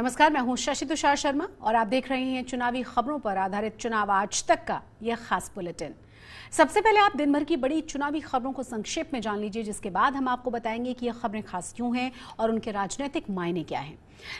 नमस्कार, मैं हूं शशि तुषार शर्मा और आप देख रहे हैं चुनावी खबरों पर आधारित चुनाव आज तक का यह खास बुलेटिन। सबसे पहले आप दिन भर की बड़ी चुनावी खबरों को संक्षेप में जान लीजिए, जिसके बाद हम आपको बताएंगे कि यह खबरें खास क्यों हैं और उनके राजनीतिक मायने क्या हैं।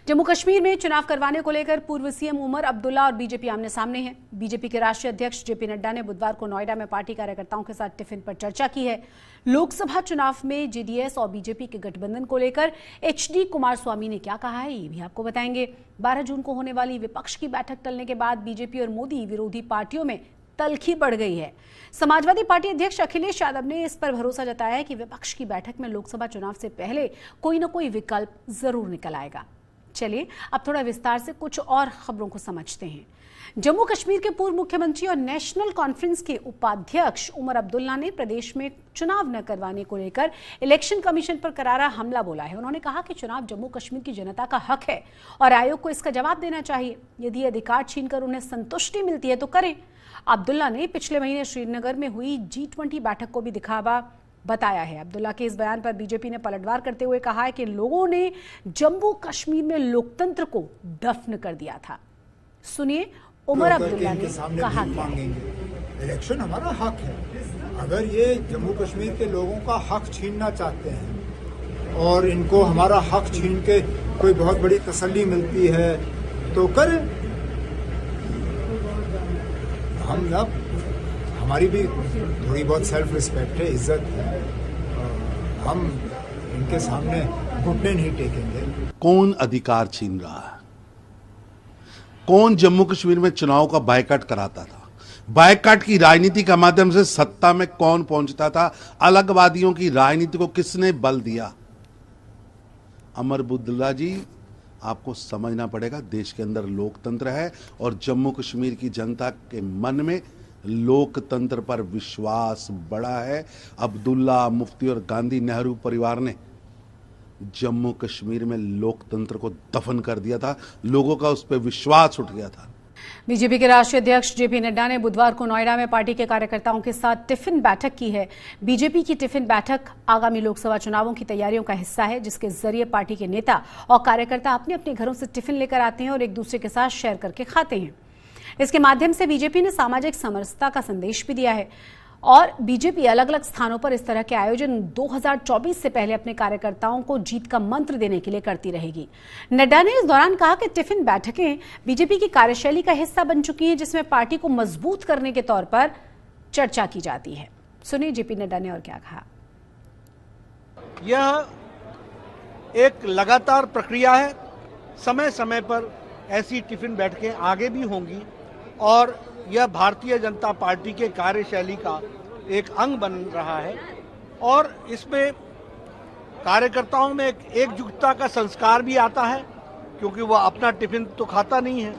जम्मू कश्मीर में चुनाव करवाने को लेकर पूर्व सीएम उमर अब्दुल्ला और बीजेपी आमने सामने हैं। बीजेपी के राष्ट्रीय अध्यक्ष जेपी नड्डा ने बुधवार को नोएडा में पार्टी कार्यकर्ताओं के साथ टिफिन पर चर्चा की है। लोकसभा चुनाव में जेडीएस और बीजेपी के गठबंधन को लेकर एचडी कुमारस्वामी ने क्या कहा है, ये भी आपको बताएंगे। 12 जून को होने वाली विपक्ष की बैठक टलने के बाद बीजेपी और मोदी विरोधी पार्टियों में तल्खी बढ़ गई है। समाजवादी पार्टी अध्यक्ष अखिलेश यादव ने इस पर भरोसा जताया है कि विपक्ष की बैठक में लोकसभा चुनाव से पहले कोई न कोई विकल्प जरूर निकल आएगा। चलिए अब थोड़ा विस्तार से कुछ और खबरों को समझते हैं। जम्मू कश्मीर के पूर्व मुख्यमंत्री और नेशनल कॉन्फ्रेंस के उपाध्यक्ष उमर अब्दुल्ला ने प्रदेश में चुनाव न करवाने को लेकर इलेक्शन कमीशन पर करारा हमला बोला है। उन्होंने कहा कि चुनाव जम्मू कश्मीर की जनता का हक है और आयोग को इसका जवाब देना चाहिए। यदि अधिकार छीनकर उन्हें संतुष्टि मिलती है तो करें। अब्दुल्ला ने पिछले महीने श्रीनगर में हुई G20 बैठक को भी दिखावा बताया है। अब्दुल्ला के इस बयान पर बीजेपी ने पलटवार करते हुए कहा है कि लोगों ने जम्मू कश्मीर में लोकतंत्र को दफन कर दिया था। सुनिए उमर अब्दुल्ला ने कहा इलेक्शन हमारा हक है। अगर ये जम्मू कश्मीर के लोगों का हक छीनना चाहते हैं और इनको हमारा हक छीन के कोई बहुत बड़ी तसल्ली मिलती है तो करें। हम अब हमारी भी थोड़ी बहुत सेल्फ रिस्पेक्ट है, इज्जत है, हम इनके सामने घुटने नहीं टेकेंगे। कौन अधिकार छीन रहा है? कौन जम्मू कश्मीर में चुनाव का बायकॉट कराता था? बायकॉट की राजनीति के माध्यम से सत्ता में कौन पहुंचता था? अलगवादियों की राजनीति को किसने बल दिया? उमर अब्दुल्ला जी, आपको समझना पड़ेगा, देश के अंदर लोकतंत्र है और जम्मू कश्मीर की जनता के मन में लोकतंत्र पर विश्वास बढ़ा है। अब्दुल्ला, मुफ्ती और गांधी नेहरू परिवार ने जम्मू कश्मीर में लोकतंत्र को दफन कर दिया था। लोगों का उस पर विश्वास उठ गया था। बीजेपी के राष्ट्रीय अध्यक्ष जेपी नड्डा ने बुधवार को नोएडा में पार्टी के कार्यकर्ताओं के साथ टिफिन बैठक की है। बीजेपी की टिफिन बैठक आगामी लोकसभा चुनावों की तैयारियों का हिस्सा है, जिसके जरिए पार्टी के नेता और कार्यकर्ता अपने अपने घरों से टिफिन लेकर आते हैं और एक दूसरे के साथ शेयर करके खाते हैं। इसके माध्यम से बीजेपी ने सामाजिक समरसता का संदेश भी दिया है और बीजेपी अलग अलग स्थानों पर इस तरह के आयोजन 2024 से पहले अपने कार्यकर्ताओं को जीत का मंत्र देने के लिए करती रहेगी। नड्डा ने इस दौरान कहा कि टिफिन बैठकें बीजेपी की कार्यशैली का हिस्सा बन चुकी हैं, जिसमें पार्टी को मजबूत करने के तौर पर चर्चा की जाती है। सुनिए जेपी नड्डा ने और क्या कहा। यह एक लगातार प्रक्रिया है। समय समय पर ऐसी टिफिन बैठकें आगे भी होंगी और यह भारतीय जनता पार्टी के कार्यशैली का एक अंग बन रहा है और इसमें कार्यकर्ताओं में एक एकजुटता का संस्कार भी आता है, क्योंकि वह अपना टिफिन तो खाता नहीं है,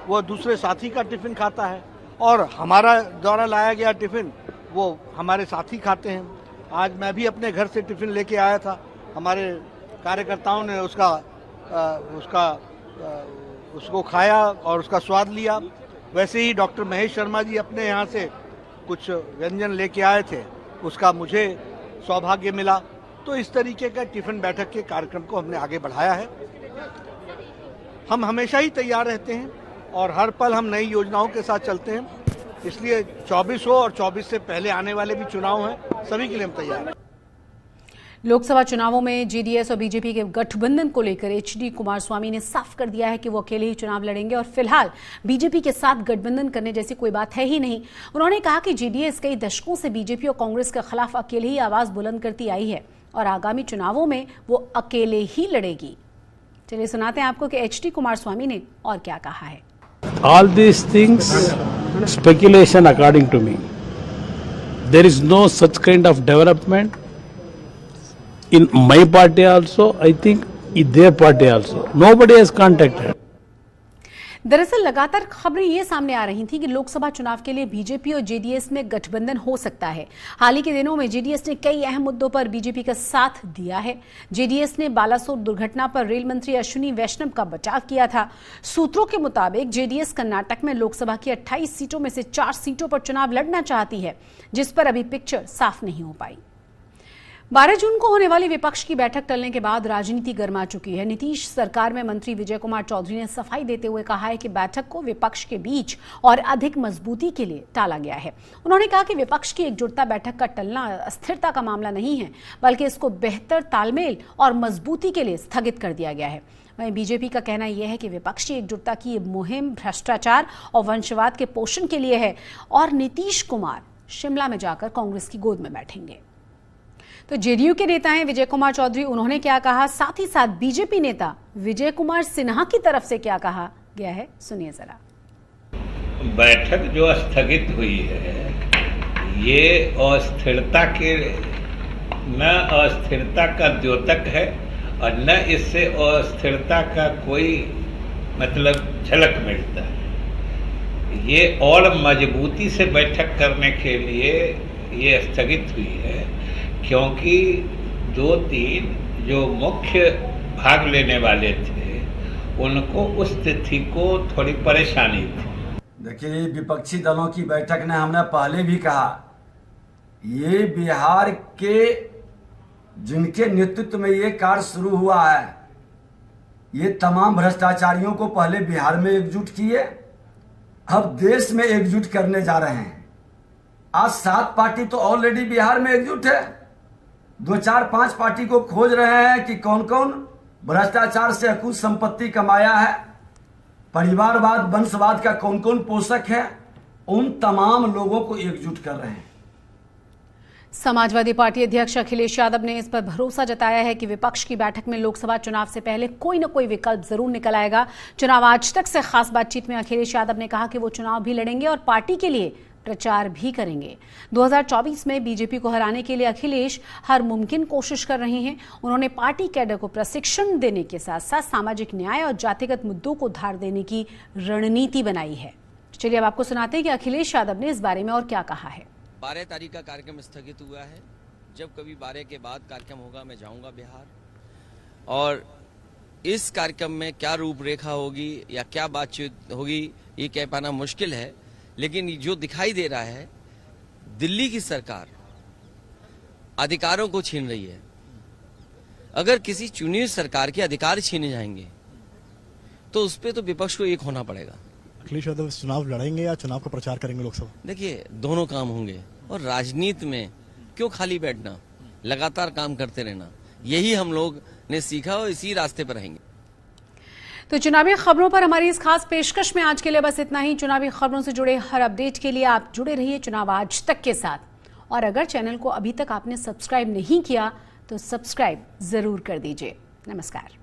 वह दूसरे साथी का टिफिन खाता है और हमारा द्वारा लाया गया टिफिन वो हमारे साथी खाते हैं। आज मैं भी अपने घर से टिफिन लेके आया था। हमारे कार्यकर्ताओं ने उसको खाया और उसका स्वाद लिया। वैसे ही डॉक्टर महेश शर्मा जी अपने यहाँ से कुछ व्यंजन लेके आए थे, उसका मुझे सौभाग्य मिला। तो इस तरीके का टिफिन बैठक के कार्यक्रम को हमने आगे बढ़ाया है। हम हमेशा ही तैयार रहते हैं और हर पल हम नई योजनाओं के साथ चलते हैं, इसलिए 24 हो और 24 से पहले आने वाले भी चुनाव हैं, सभी के लिए हम तैयार हैं। लोकसभा चुनावों में जेडीएस और बीजेपी के गठबंधन को लेकर एचडी कुमारस्वामी ने साफ कर दिया है कि वो अकेले ही चुनाव लड़ेंगे और फिलहाल बीजेपी के साथ गठबंधन करने जैसी कोई बात है ही नहीं। उन्होंने कहा कि जेडीएस कई दशकों से बीजेपी और कांग्रेस के खिलाफ अकेले ही आवाज बुलंद करती आई है और आगामी चुनावों में वो अकेले ही लड़ेगी। चलिए सुनाते हैं आपको कि एचडी कुमारस्वामी ने और क्या कहा है। All these things speculation according to me. There is no such kind of development in my party also, I think in their party also. Nobody has contacted. दरअसल लगातार खबरें ये सामने आ रही थी कि लोकसभा चुनाव के लिए बीजेपी और जेडीएस में गठबंधन हो सकता है। हाल ही के दिनों में जेडीएस ने कई अहम मुद्दों पर बीजेपी का साथ दिया है। जेडीएस ने बालासोर दुर्घटना पर रेल मंत्री अश्विनी वैष्णव का बचाव किया था। सूत्रों के मुताबिक जेडीएस कर्नाटक में लोकसभा की 28 सीटों में से 4 सीटों पर चुनाव लड़ना चाहती है, जिस पर अभी पिक्चर साफ नहीं हो पाई। 12 जून को होने वाली विपक्ष की बैठक टलने के बाद राजनीति गर्मा चुकी है। नीतीश सरकार में मंत्री विजय कुमार चौधरी ने सफाई देते हुए कहा है कि बैठक को विपक्ष के बीच और अधिक मजबूती के लिए टाला गया है। उन्होंने कहा कि विपक्ष की एकजुटता बैठक का टलना अस्थिरता का मामला नहीं है, बल्कि इसको बेहतर तालमेल और मजबूती के लिए स्थगित कर दिया गया है। वहीं बीजेपी का कहना यह है कि विपक्षी एकजुटता की ये मुहिम भ्रष्टाचार और वंशवाद के पोषण के लिए है और नीतीश कुमार शिमला में जाकर कांग्रेस की गोद में बैठेंगे। तो जेडीयू के नेता हैं विजय कुमार चौधरी, उन्होंने क्या कहा, साथ ही साथ बीजेपी नेता विजय कुमार सिन्हा की तरफ से क्या कहा गया है, सुनिए जरा। बैठक जो स्थगित हुई है, ये अस्थिरता के न अस्थिरता का द्योतक है और न इससे अस्थिरता का कोई मतलब झलक मिलता है। ये और मजबूती से बैठक करने के लिए ये स्थगित हुई है, क्योंकि 2-3 जो मुख्य भाग लेने वाले थे उनको उस तिथि को थोड़ी परेशानी थी। देखिए, विपक्षी दलों की बैठक ने हमने पहले भी कहा, ये बिहार के जिनके नेतृत्व में ये कार्य शुरू हुआ है, ये तमाम भ्रष्टाचारियों को पहले बिहार में एकजुट किए, अब देश में एकजुट करने जा रहे हैं। आज 7 पार्टी तो ऑलरेडी बिहार में एकजुट है, 2-4-5 पार्टी को खोज रहे हैं कि कौन कौन भ्रष्टाचार से अकुत संपत्ति कमाया है, परिवारवाद वंशवाद का कौन कौन पोषक है, उन तमाम लोगों को एकजुट कर रहे हैं। समाजवादी पार्टी अध्यक्ष अखिलेश यादव ने इस पर भरोसा जताया है कि विपक्ष की बैठक में लोकसभा चुनाव से पहले कोई न कोई विकल्प जरूर निकल आएगा। चुनाव आज तक से खास बातचीत में अखिलेश यादव ने कहा कि वो चुनाव भी लड़ेंगे और पार्टी के लिए प्रचार भी करेंगे। 2024 में बीजेपी को हराने के लिए अखिलेश हर मुमकिन कोशिश कर रहे हैं। उन्होंने पार्टी कैडर को प्रशिक्षण देने के साथ साथ सामाजिक न्याय और जातिगत मुद्दों को धार देने की रणनीति बनाई है। चलिए अब आपको सुनाते हैं कि अखिलेश यादव ने इस बारे में और क्या कहा है। 12 तारीख का कार्यक्रम स्थगित हुआ है। जब कभी 12 के बाद कार्यक्रम होगा मैं जाऊंगा बिहार, और इस कार्यक्रम में क्या रूपरेखा होगी या क्या बातचीत होगी ये कह पाना मुश्किल है, लेकिन जो दिखाई दे रहा है, दिल्ली की सरकार अधिकारों को छीन रही है। अगर किसी चुनी हुई सरकार के अधिकार छीने जाएंगे तो उस पर तो विपक्ष को एक होना पड़ेगा। अखिलेश यादव चुनाव लड़ेंगे या चुनाव का प्रचार करेंगे लोकसभा? देखिए, दोनों काम होंगे, और राजनीति में क्यों खाली बैठना, लगातार काम करते रहना, यही हम लोग ने सीखा और इसी रास्ते पर रहेंगे। तो चुनावी खबरों पर हमारी इस खास पेशकश में आज के लिए बस इतना ही। चुनावी खबरों से जुड़े हर अपडेट के लिए आप जुड़े रहिए चुनाव आज तक के साथ। और अगर चैनल को अभी तक आपने सब्सक्राइब नहीं किया तो सब्सक्राइब जरूर कर दीजिए। नमस्कार।